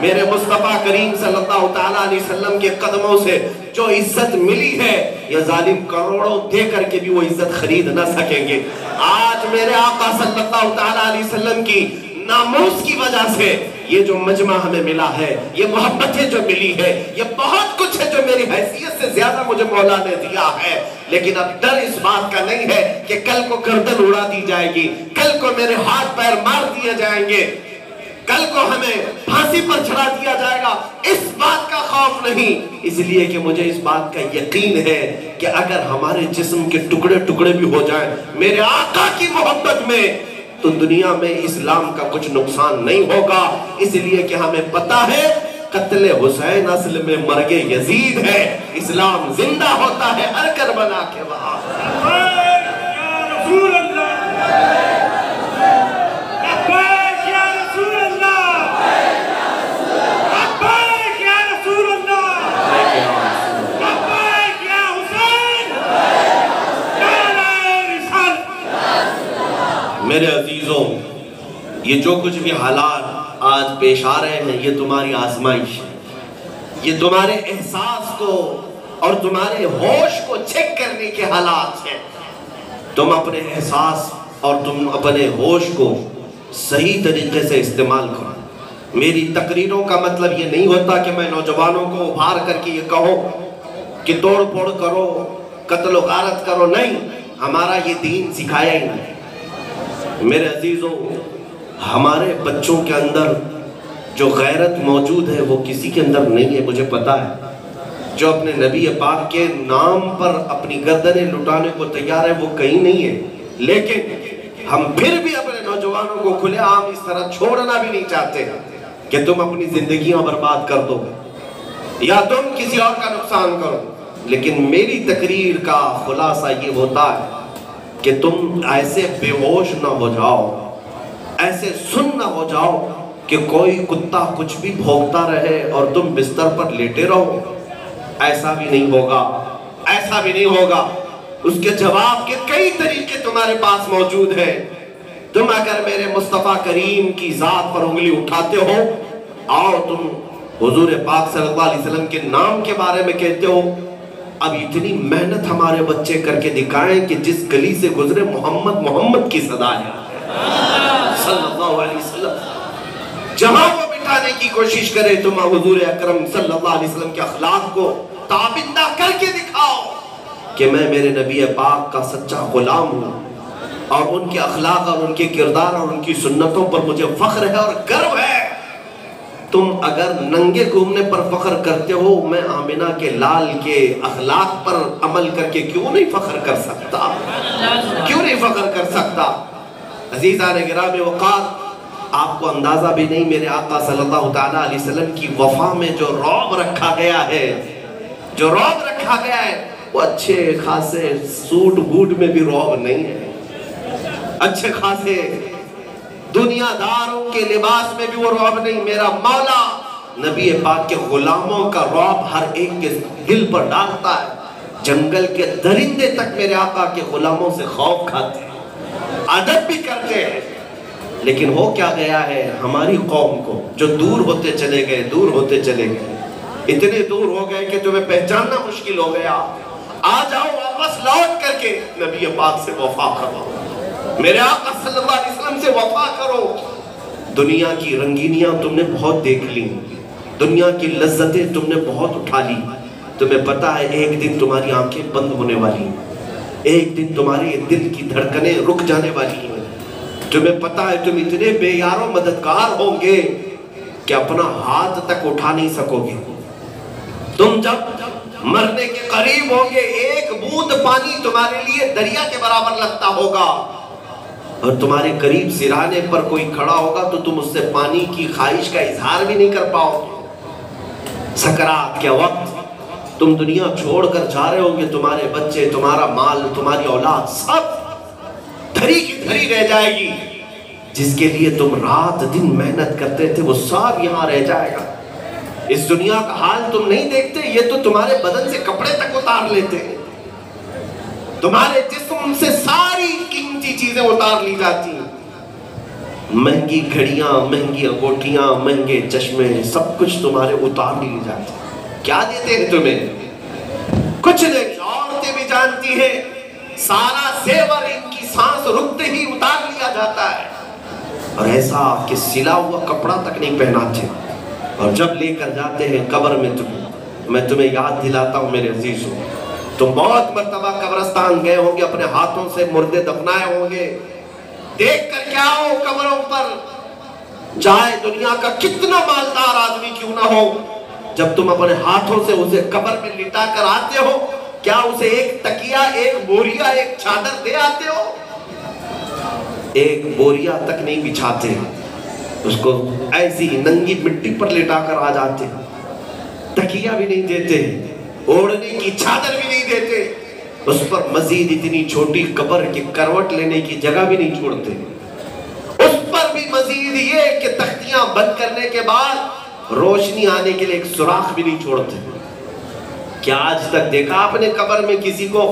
میرے مصطفیٰ کریم صلی اللہ تعالیٰ علیہ وسلم کے قدموں سے جو عزت ملی ہے یہ ظالم کروڑوں دے کر کے بھی وہ عزت خرید نہ سکیں گے. آج میرے آقا صلی اللہ تعالیٰ علیہ وسلم کی ناموس کی وجہ سے یہ جو مجمع ہمیں ملا ہے، یہ محبتیں جو ملی ہے، یہ بہت کچھ ہے جو میری حیثیت سے زیادہ مجھے مولا نے دیا ہے. لیکن اب ڈر اس بات کا نہیں ہے کہ کل کو گردن اڑا دی جائے گی، کل کو میرے ہاتھ پیر مار دیے جائیں گے، کل کو ہمیں پھانسی پر چڑھا دیا جائے گا. اس بات کا خوف نہیں، اس لیے کہ مجھے اس بات کا یقین ہے کہ اگر ہمارے جسم کے ٹکڑے ٹکڑے بھی ہو جائیں میرے آقا کی محبت میں تو دنیا میں اسلام کا کچھ نقصان نہیں ہوگا. اس لیے کہ ہمیں پتا ہے قتل حسین اصل میں مرگ یزید ہے، اسلام زندہ ہوتا ہے ہر کربلا کے وہاں. میرے عزیزوں، یہ جو کچھ بھی حالات آج پیش آ رہے ہیں یہ تمہاری آزمائش ہے، یہ تمہارے احساس کو اور تمہارے ہوش کو چیک کرنے کے حالات ہیں. تم اپنے احساس اور تم اپنے ہوش کو صحیح طریقے سے استعمال کرو. میری تقریروں کا مطلب یہ نہیں ہوتا کہ میں نوجوانوں کو ابھار کر کے یہ کہوں کہ توڑ پھوڑ کرو، قتل و غارت کرو. نہیں، ہمارا یہ دین سکھایا ہی نہیں. میرے عزیزوں، ہمارے بچوں کے اندر جو غیرت موجود ہے وہ کسی کے اندر نہیں ہے، مجھے پتا ہے. جو اپنے نبی پاک کے نام پر اپنی گردنیں لٹانے کو تیار ہے وہ کہیں نہیں ہے. لیکن ہم پھر بھی اپنے نوجوانوں کو کھلے عام اس طرح چھوڑنا بھی نہیں چاہتے کہ تم اپنی زندگیاں برباد کر دو یا تم کسی اور کا نقصان کرو. لیکن میری تقریر کا خلاصہ یہ ہوتا ہے کہ تم ایسے بے ہوش نہ ہو جاؤ, ایسے سن نہ ہو جاؤ کہ کوئی کتا کچھ بھی بھونکتا رہے اور تم بستر پر لیٹے رہو. ایسا بھی نہیں ہوگا, ایسا بھی نہیں ہوگا. اس کے جواب کے کئی طریقے تمہارے پاس موجود ہیں. تم اگر میرے مصطفیٰ کریم کی ذات پر انگلی اٹھاتے ہو اور تم حضور پاک صلی اللہ علیہ وسلم کے نام کے بارے میں کہتے ہو, اب اتنی محنت ہمارے بچے کر کے دکھائیں کہ جس گلی سے گزرے محمد محمد کی صدا ہے صلی اللہ علیہ وسلم. جہاں وہ بٹھانے کی کوشش کرے تم حضور اکرم صلی اللہ علیہ وسلم کے اخلاق کو تابندہ کر کے دکھاؤ کہ میں میرے نبی پاک کا سچا غلام ہوں اور ان کے اخلاق اور ان کے کردار اور ان کی سنتوں پر مجھے فخر ہے اور گرو ہے. تم اگر ننگے گھومنے پر فخر کرتے ہو, میں آمنہ کے لال کے اخلاق پر عمل کر کے کیوں نہیں فخر کر سکتا, کیوں نہیں فخر کر سکتا. عزیزان گرامی وقار, آپ کو اندازہ بھی نہیں میرے آقا صلی اللہ تعالیٰ علیہ وسلم کی وفا میں جو رعب رکھا گیا ہے, جو رعب رکھا گیا ہے, وہ اچھے خاصے سوٹ بوٹ میں بھی رعب نہیں ہے. اچھے خاصے دنیا داروں کے لباس میں بھی وہ رعب نہیں. میرا مولا نبی پاک کے غلاموں کا رعب ہر ایک کے دل پر ڈالتا ہے. جنگل کے درندے تک میرے آقا کے غلاموں سے خوف کھاتے ہیں, ادب بھی کرتے ہیں. لیکن ہو کیا گیا ہے ہماری قوم کو, جو دور ہوتے چلے گئے, دور ہوتے چلے گئے, اتنے دور ہو گئے کہ تمہیں پہچاننا مشکل ہو گیا. آ جاؤ واپس لوٹ کر کے نبی پاک سے وفا کرو, میرے آقا صلی اللہ علیہ وسلم سے وفا کرو. دنیا کی رنگینیاں تم نے بہت دیکھ لی, دنیا کی لذتیں تم نے بہت اٹھا لی. تمہیں پتا ہے ایک دن تمہاری آنکھیں بند ہونے والی ہیں, ایک دن تمہارے دل کی دھڑکنیں رک جانے والی ہیں. تمہیں پتا ہے تم اتنے بے یار و مددگار ہوں گے کہ اپنا ہاتھ تک اٹھا نہیں سکو گے. تم جب مرنے کے قریب ہوں گے, ایک بوند پانی تمہارے لیے دریا کے برابر لگتا ہوگا, اور تمہارے قریب سرانے پر کوئی کھڑا ہوگا تو تم اس سے پانی کی خواہش کا اظہار بھی نہیں کر پاؤ گے. سکرات کے وقت تم دنیا چھوڑ کر جا رہے ہوں گے, تمہارے بچے, تمہارا مال, تمہاری اولاد سب دھری کی دھری رہ جائے گی. جس کے لیے تم رات دن محنت کرتے تھے وہ سب یہاں رہ جائے گا. اس دنیا کا حال تم نہیں دیکھتے, یہ تو تمہارے بدن سے کپڑے تک اتار لیتے ہیں, تمہارے جسم سے ساری قیمتی چیزیں اتار لی جاتی ہیں. مہنگی گھڑیاں, مہنگی انگوٹھیاں, مہنگے چشمے, سب کچھ تمہارے اتار لی جاتی ہیں. کیا دیتے ہیں تمہیں؟ کچھ نہیں. عورتیں بھی جانتی ہیں سارا زیور ان کی سانس رکتے ہی اتار لیا جاتا ہے, اور ایسا کہ سلا ہوا کپڑا تک نہیں پہناتے. اور جب لے کر جاتے ہیں قبر میں میں تمہیں یاد دلاتا ہوں میرے عزیزوں, تم بہت مرتبہ قبرستان گئے ہوں گے, اپنے ہاتھوں سے مردے دفنائے ہوں گے. دیکھ کر کیا ہو قبروں پر, چاہے دنیا کا کتنا مالدار آدمی کیوں نہ ہو, جب تم اپنے ہاتھوں سے اسے قبر میں لٹا کر آتے ہو, کیا اسے ایک تکیہ, ایک بوریا, ایک چادر دے آتے ہو؟ ایک بوریا تک نہیں بچھاتے, اس کو ایسی ننگی مٹی پر لٹا کر آ جاتے. تکیہ بھی نہیں دیتے, اوڑھنے کی چادر بھی نہیں دیتے, اس پر مزید اتنی چھوٹی قبر کی کروٹ لینے کی جگہ بھی نہیں چھوڑتے. اس پر بھی مزید یہ کہ تختیاں بند کرنے کے بعد روشنی آنے کے لیے ایک سوراخ بھی نہیں چھوڑتے. کیا آج تک دیکھا آپ نے قبر میں کسی کو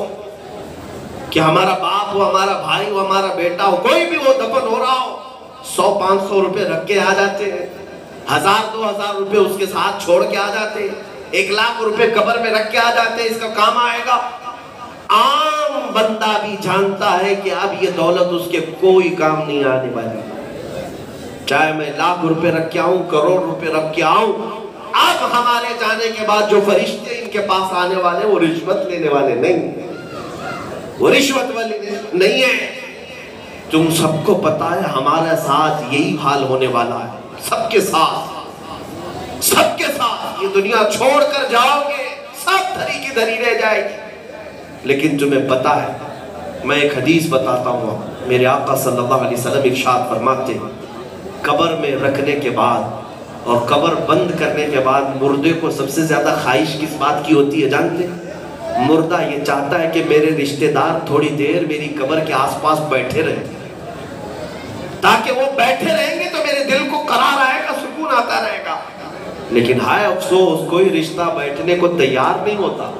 کہ ہمارا باپ ہو, ہمارا بھائی ہو, ہمارا بیٹا ہو, کوئی بھی وہ دفن ہو رہا ہو, 100-500 روپے رکھ کے آ جاتے ہیں, 1000-2000 روپے اس کے ساتھ چھوڑ کے آ جاتے ہیں, 1 لاکھ روپے قبر میں رکھ کے آ جاتے ہیں, اس کا کام آئے گا. عام بندہ بھی جانتا ہے کہ اب یہ دولت اس کے کوئی کام نہیں آنے والی, چاہے میں 1 لاکھ روپے رکھ کے آؤں, کروڑ روپے رکھ کے آؤں, اب ہمارے جانے کے بعد جو فرشتے ان کے پاس آنے والے وہ رشوت لینے والے نہیں, وہ رشوت والے نہیں ہیں. تم سب کو پتا ہے ہمارے ساتھ یہی حال ہونے والا ہے, سب کے ساتھ, سب کے ساتھ. یہ دنیا چھوڑ کر جاؤ گے, سب دھری کی دھری رہ جائے گی. لیکن تمہیں پتا ہے میں ایک حدیث بتاتا ہوں. میرے آقا صلی اللہ علیہ وسلم ارشاد فرماتے ہیں قبر میں رکھنے کے بعد اور قبر بند کرنے کے بعد مردے کو سب سے زیادہ خواہش کس بات کی ہوتی ہے جانتے ہیں؟ مردہ یہ چاہتا ہے کہ میرے رشتہ دار تھوڑی دیر میری قبر کے آس پاس بیٹھے رہیں، تاکہ وہ بیٹھے رہیں گے تو میرے دل کو قرار آئے گا، سکون آتا رہے گا. لیکن ہائے افسوس کوئی رشتہ بیٹھنے کو تیار نہیں ہوتا.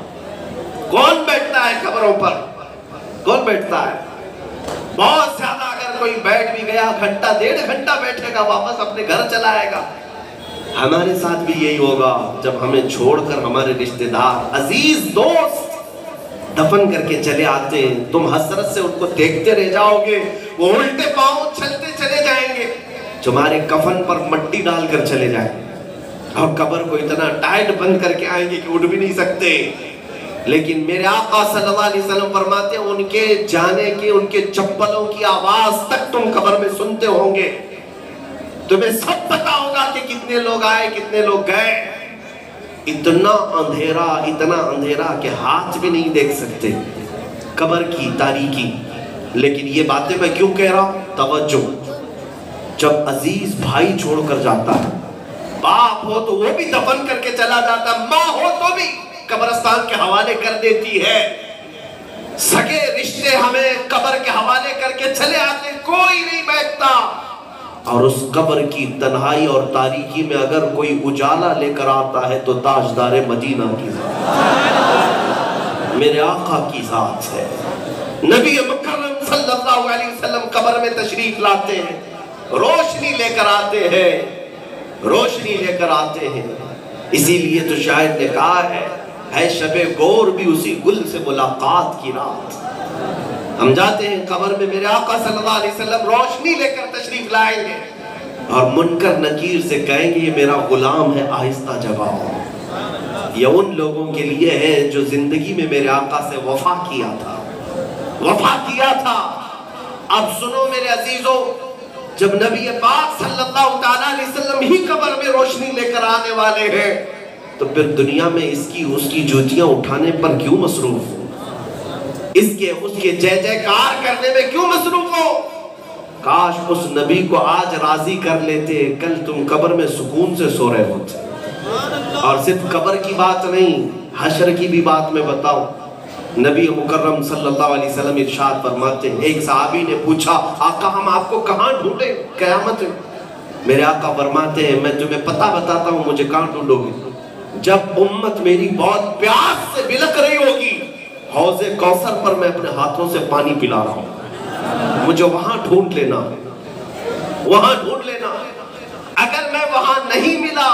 کون بیٹھتا ہے قبروں پر؟ کون بیٹھتا ہے؟ بہت زیادہ اگر کوئی بیٹھ بھی گیا گھنٹہ 1.5 گھنٹہ بیٹھے گا واپس اپنے گھر چلا آئے گا. ہمارے ساتھ بھی یہی ہوگا جب ہمیں چھوڑ کر ہمارے رشتہ دار عزیز دوست دفن کر کے چلے آتے ہیں. تم حسرت سے ان کو دیکھتے رہ جاؤ گے، وہ الٹے پاؤں چلتے چلے جائیں گے، تمہارے کفن پر مٹی ڈال کر چلے جائیں گے اور قبر کو اتنا ٹائٹ بند کر کے آئیں گے کہ اٹھ بھی نہیں سکتے. لیکن میرے آقا صلی اللہ علیہ وسلم فرماتے ہیں ان کے جانے کے، ان کے چپلوں کی آواز تک تم قبر میں سنتے ہوں گے. تمہیں سب پتا ہوگا کہ کتنے لوگ آئے کتنے لوگ گئے. اتنا اندھیرا کہ ہاتھ بھی نہیں دیکھ سکتے، قبر کی تاریکی. لیکن یہ باتیں میں کیوں کہہ رہا ہوں؟ توجہ. جب عزیز بھائی چھوڑ کر جاتا ہے، باپ ہو تو وہ بھی دفن کر کے چلا جاتا، ماں ہو تو بھی قبرستان کے حوالے کر دیتی ہے، سگے رشتے ہمیں قبر کے حوالے کر کے چلے آتے، کوئی نہیں بیٹھتا. اور اس قبر کی تنہائی اور تاریکی میں اگر کوئی اجالا لے کر آتا ہے تو تاجدار مدینہ کی ذات، میرے آقا کی ذات ہے. نبی مکرم صلی اللہ علیہ وسلم قبر میں تشریف لاتے ہیں، روشنی لے کر آتے ہیں، روشنی لے کر آتے ہیں. اسی لیے تو شاعر نے کہا ہے شب گور بھی اسی گل سے ملاقات کی رات. ہم جاتے ہیں قبر میں، میرے آقا صلی اللہ علیہ وسلم روشنی لے کر تشریف لائیں گے اور منکر نکیر سے کہیں گے یہ میرا غلام ہے، آہستہ جگاؤ. یہ ان لوگوں کے لیے ہے جو زندگی میں میرے آقا سے وفا کیا تھا. اب سنو میرے عزیزوں، جب نبی پاک صلی اللہ تعالیٰ علیہ وسلم ہی قبر میں روشنی لے کر آنے والے ہیں تو پھر دنیا میں اس کی جوتیاں اٹھانے پر کیوں مصروف ہو؟ اس کے جے کار کرنے میں کیوں مصروف ہو؟ کاش اس نبی کو آج راضی کر لیتے، کل تم قبر میں سکون سے سو رہے ہوتے. اور صرف قبر کی بات نہیں، حشر کی بھی بات میں بتاؤں. نبی مکرم صلی اللہ علیہ وسلم ارشاد فرماتے ہیں، ایک صحابی نے پوچھا آقا ہم آپ کو کہاں ڈھونڈیں قیامت میں؟ میرے آقا فرماتے ہیں میں تمہیں پتہ بتاتا ہوں مجھے کہاں ڈھونڈو گے. جب امت میری بہت پیاس سے بلک رہی ہوگی، حوض کوثر پر میں اپنے ہاتھوں سے پانی پلا رہا ہوں، مجھے وہاں ڈھونڈ لینا. اگر میں وہاں نہیں ملا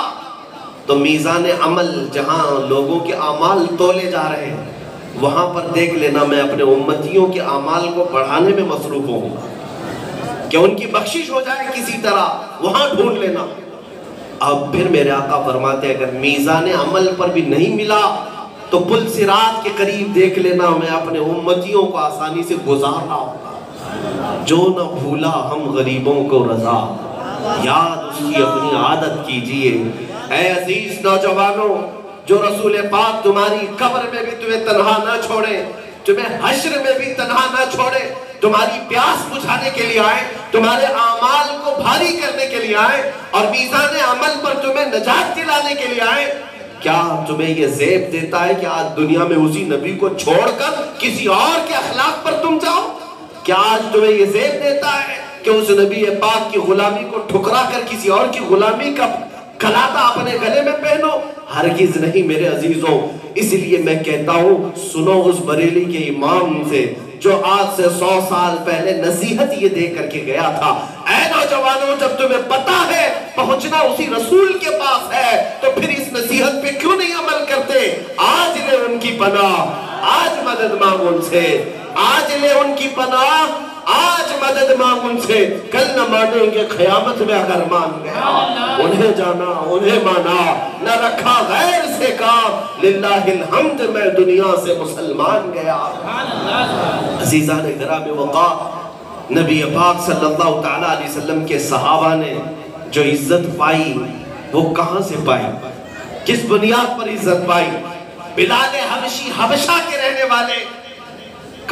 تو میزان عمل جہاں لوگوں کے اعمال تولے جا رہے ہیں وہاں پر دیکھ لینا میں اپنے امتیوں کے اعمال کو بڑھانے میں مصروف ہوں کہ ان کی بخشش ہو جائے کسی طرح، وہاں ڈھونڈ لینا. اب پھر میرے آقا فرماتے ہیں اگر میزان عمل پر بھی نہیں ملا تو پل صراط کے قریب دیکھ لینا میں اپنے امتیوں کو آسانی سے گزار رہا ہوں. جو نہ بھولا ہم غریبوں کو رضا، یاد اس کی اپنی عادت کیجئے. اے عزیز نوجوانوں، جو رسول پاک تمہاری قبر میں بھی تمہیں تنہا نہ چھوڑے، تمہیں حشر میں بھی تنہا نہ چھوڑے، تمہاری پیاس بجھانے کے لیے آئے، تمہارے اعمال کو بھاری کرنے کے لیے آئے اور میزان عمل پر تمہیں نجات دلانے کے لیے آئے، کیا تمہیں یہ زیب دیتا ہے کہ آج دنیا میں اسی نبی کو چھوڑ کر کسی اور کے اخلاق پر تم جاؤ؟ کیا آج تمہیں یہ زیب دیتا ہے کہ اس نبی پاک کی غلامی کو ٹھکرا کر کسی اور کی غلامی کا کلاتا اپنے گلے میں پہنو؟ ہرگز نہیں میرے عزیزوں. اس لیے میں کہتا ہوں سنو اس بریلی کے امام سے جو آج سے 100 سال پہلے نصیحت یہ دے کر کے گیا تھا. اے نوجوانوں، جب تمہیں پتا ہے پہنچنا اسی رسول کے پاس ہے تو پھر اس نصیحت پہ کیوں نہیں عمل کرتے؟ آج لے ان کی پناہ، آج مدد مانگ ان سے، آج لے ان کی پناہ، آج مدد مانگ ان سے. کل نہ مانیں گے قیامت میں اگر مان گیا. انہیں جانا انہیں مانا، نہ رکھا غیر سے کام، للہ الحمد میں دنیا سے مسلمان گیا. عزیزان گرامی وقار، نبی پاک صلی اللہ تعالیٰ علیہ وسلم کے صحابہ نے جو عزت پائی وہ کہاں سے پائی؟ کس بنیاد پر عزت پائی؟ بلال حبشی حبشہ کے رہنے والے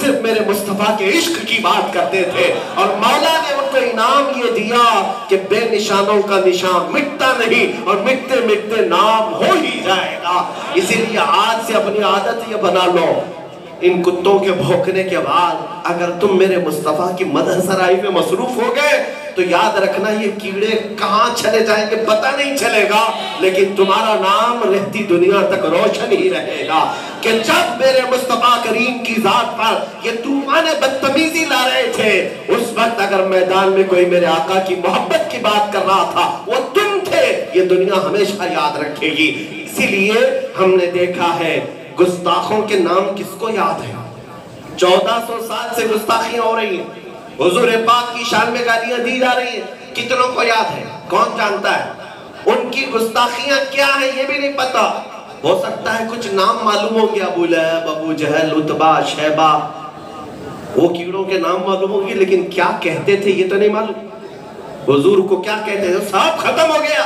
صرف میرے مصطفیٰ کے عشق کی بات کرتے تھے، اور مولا نے ان کو انعام یہ دیا کہ بے نشانوں کا نشان مٹتا نہیں، اور مٹتے مٹتے نام ہو ہی جائے گا۔ اسی لیے آج سے اپنی عادت یہ بنا لو، ان کتوں کے بھونکنے کے بعد اگر تم میرے مصطفیٰ کی مدح سرائی میں مصروف ہو گئے تو یاد رکھنا یہ کیڑے کہاں چلے جائیں گے پتہ نہیں چلے گا، لیکن تمہارا نام رہتی دنیا تک روشن ہی رہے گا کہ جب میرے مصطفیٰ کریم کی ذات پر یہ طوفان بدتمیزی لا رہے تھے، اس وقت اگر میدان میں کوئی میرے آقا کی محبت کی بات کر رہا تھا وہ تم تھے، یہ دنیا ہمیشہ یاد رکھے گی۔ اسی لیے ہم نے دیکھا ہے گستاخوں کے نام کس کو یاد ہے؟ 1400 سال سے گستاخیاں ہو رہی ہیں، حضور پاک کی شان میں گالیاں دی جا رہی ہیں، کتنوں کو یاد ہے؟ کون جانتا ہے؟ ان کی گستاخیاں کیا ہیں یہ بھی نہیں پتا۔ ہو سکتا ہے کچھ نام معلوم ہو گیا، ابو لہب، ابو جہل، عتبہ، شیبہ، وہ کیڑوں کے نام معلوم ہو گئے، لیکن کیا کہتے تھے یہ تو نہیں معلوم۔ حضور کو کیا کہتے تھے سب ختم ہو گیا۔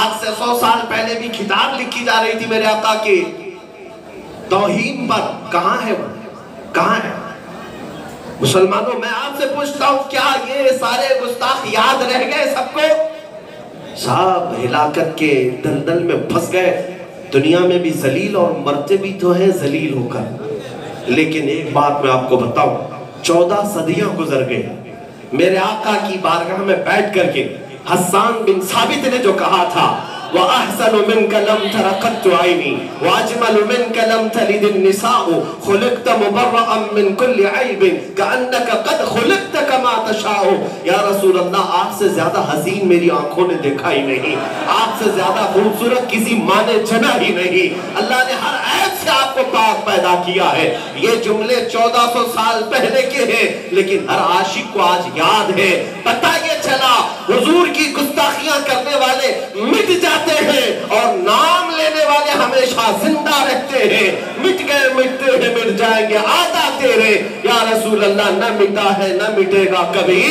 آج سے 100 سال پہلے بھی کتاب لکھی جا رہی تھی میرے آقا کی توہین پر، کہاں ہے وہ؟ کہاں ہے؟ مسلمانوں میں آپ سے پوچھتا ہوں کیا یہ سارے گستاخ یاد رہ گئے سب کو؟ سب ہلاکت کے دلدل میں پھنس گئے، دنیا میں بھی ذلیل اور مرتے بھی تو ہیں ذلیل ہو کر۔ لیکن ایک بات میں آپ کو بتاؤں، 14 صدیاں گزر گئے، میرے آقا کی بارگاہ میں بیٹھ کر کے حسان بن ثابت نے جو کہا تھا وَأَحْسَنُ مِنْكَ لَمْ تَرَ قَطُّ عَيْنِي وَأَجْمَلُ مِنْكَ لَمْ تَلِدِ النِّسَاءُ خُلِقْتَ مُبَرَّأً مِنْ كُلِّ عَيْبٍ كَأَنَّكَ قَدْ خُلِقْتَ كَمَا تَشَاءُ۔ یا رسول اللہ آپ سے زیادہ حسین میری آنکھوں نے دیکھا ہی نہیں، آپ سے زیادہ خوبصورت کسی ماں نے جنا ہی نہیں، اللہ نے ہر عیب سے آپ کو پاک پیدا کیا ہے۔ یہ جملے 1400 سال پہلے کے ہیں، لیکن ہر عاشق کو آج یاد ہے۔ پتہ یہ چلا حضور کی گستاخیاں کرنے والے مٹ جاتے ہیں اور نام لینے والے ہمیشہ زندہ رہتے ہیں۔ مٹ گئے مٹتے ہیں مٹ جائیں گے آتا تیرے، یا رسول اللہ نہ مٹا ہے نہ مٹے گا کبھی،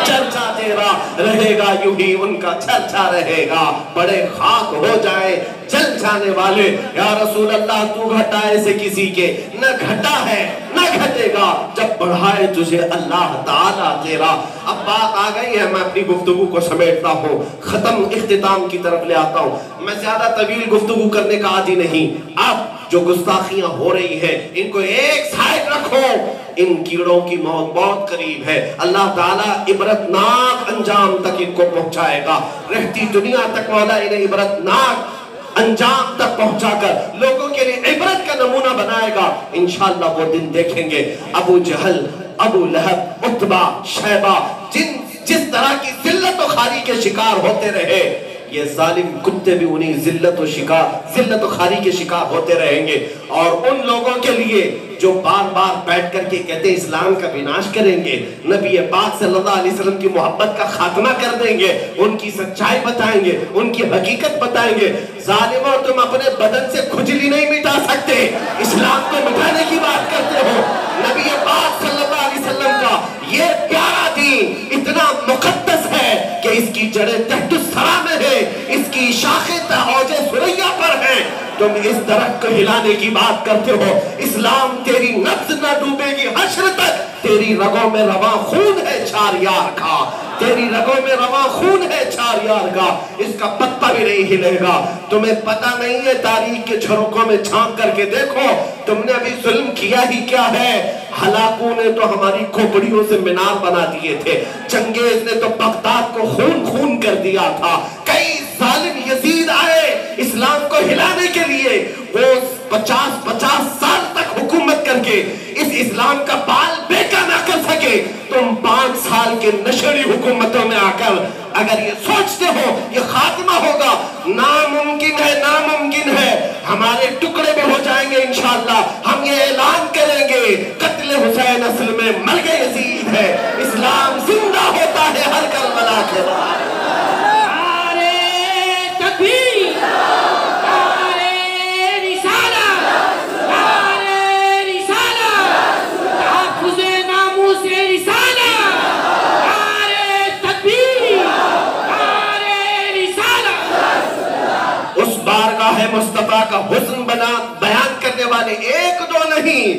چرچا تیرا رہے گا یوں ہی ان کا چرچا رہے گا، بڑے خاک ہو جائے جل جانے والے، یا رسول اللہ تو گھٹائے سے کسی کے نہ گھٹا ہے نہ گھٹے گا جب بڑھائے تجھے اللہ تعالیٰ تیرا۔ اب بات آ گئی ہے، میں اپنی گفتگو کو سمیٹتا ہوں، ختم اختتام کی طرف لے آتا ہوں۔ میں زیادہ طویل گفتگو کرنے کا عادی نہیں۔ اب جو گستاخیاں ہو رہی ہیں ان کو ایک سائڈ رکھو، ان کیڑوں کی موت بہت قریب ہے، اللہ تعالیٰ عبرتناک انجام تک ان کو پہنچائے گا، رہتی دنیا تک مولا انہیں عبرتناک انجام تک پہنچا کر لوگوں کے لیے عبرت کا نمونہ بنائے گا۔ انشاءاللہ وہ دن دیکھیں گے ابو جہل، ابو لہب، عتبہ، شیبہ جس طرح کی ذلت و خاری کے شکار ہوتے رہے، یہ ظالم کتے بھی انہیں ذلت و خاری کے شکار ہوتے رہیں گے۔ اور ان لوگوں کے لیے جو بار بار بیٹھ کر کے کہتے ہیں اسلام کا وناش کریں گے، نبی پاک صلی اللہ علیہ وسلم کی محبت کا خاتمہ کر دیں گے، ان کی سچائی بتائیں گے، ان کی حقیقت بتائیں گے، ظالموں تم اپنے بدن سے کھجلی نہیں مٹا سکتے، اسلام کو مٹانے کی بات کرتے ہو۔ نبی پاک صلی اللہ علیہ وسلم کا یہ پیارا دین اتنا مقدس ہے کہ اس کی جڑیں تحت الثری میں ہے، اس کی شاخیں اوج ثریا پر ہیں، تم اس درخت کو ہلانے کی بات کرتے ہو۔ اسلام تیری نبض نہ ڈوبے گی حشر تک، تیری رگوں میں رواں خون ہے چار یار کا، تیری رگوں میں رواں خون ہے چار یار کا، اس کا پتہ بھی نہیں ہلے گا۔ تمہیں پتہ نہیں ہے، تاریخ کے جھروکوں میں جھانک کر کے دیکھو، تم نے ابھی ظلم کیا ہی کیا ہے۔ ہلاکوں نے تو ہماری کھوپڑیوں سے مینار بنا دیے تھے، چنگیز نے تو بغداد کو خون خون کر دیا تھا، کئی ظالم یزید آئے اسلام کو ہلانے کے لیے، وہ 50 سال تک حکومت کر کے اس اسلام کا بال بیکا نہ کر سکے۔ تم 5 سال کے نشری حکومتوں میں آ کر اگر یہ سوچتے ہو یہ خاتمہ ہوگا، ناممکن ہے، ناممکن ہے۔ ہمارے ٹکڑے بھی ہو جائیں گے انشاءاللہ، ہم یہ اعلان کریں گے قتل حسین اصل میں مرگ یزید ہے، اسلام زندہ ہوتا ہے ہر کربلا کے بعد۔ مصطفیٰ کا حسن بیان کرنے والے ایک دو نہیں،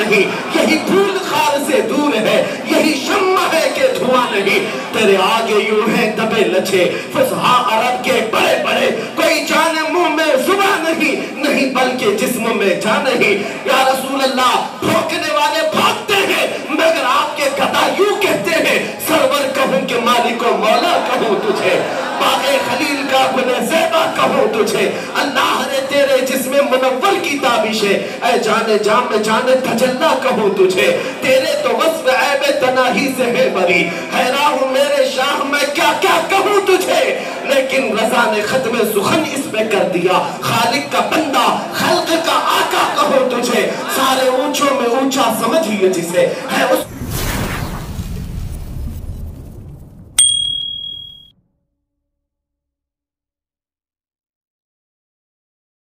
نہیں, یہی پھول خار سے دور ہے, یہی شمع ہے کہ دھواں نہیں. تیرے آگے یوں ہیں دبے لچے فصحا عرب کے بڑے بڑے, کوئی جانے منہ میں زبان نہیں بلکہ جسم میں جان نہیں. یا رسول اللہ, بھوکنے والے بھاگتے ہیں مگر آپ کے گدا یوں کہتے ہیں, سرور کہوں کہ مالک و مولا کہوں تجھے, باغ خلیل کا گل زیبا کہوں تجھے. اللہ نے تیرے جسم منور کی تابش ہے, اے جان جام جان تجلا کہوں تجھے. تیرے تو وصف عیب تناہی سے ہے بری, حیران ہوں میرے شاہ میں کیا کیا کہوں تجھے. لیکن رضا نے ختم سخن اس میں کر دیا, خالق کا بندہ خلق کا آقا کہوں تجھے. سارے اونچوں میں اونچا سمجھیے جسے ہے اس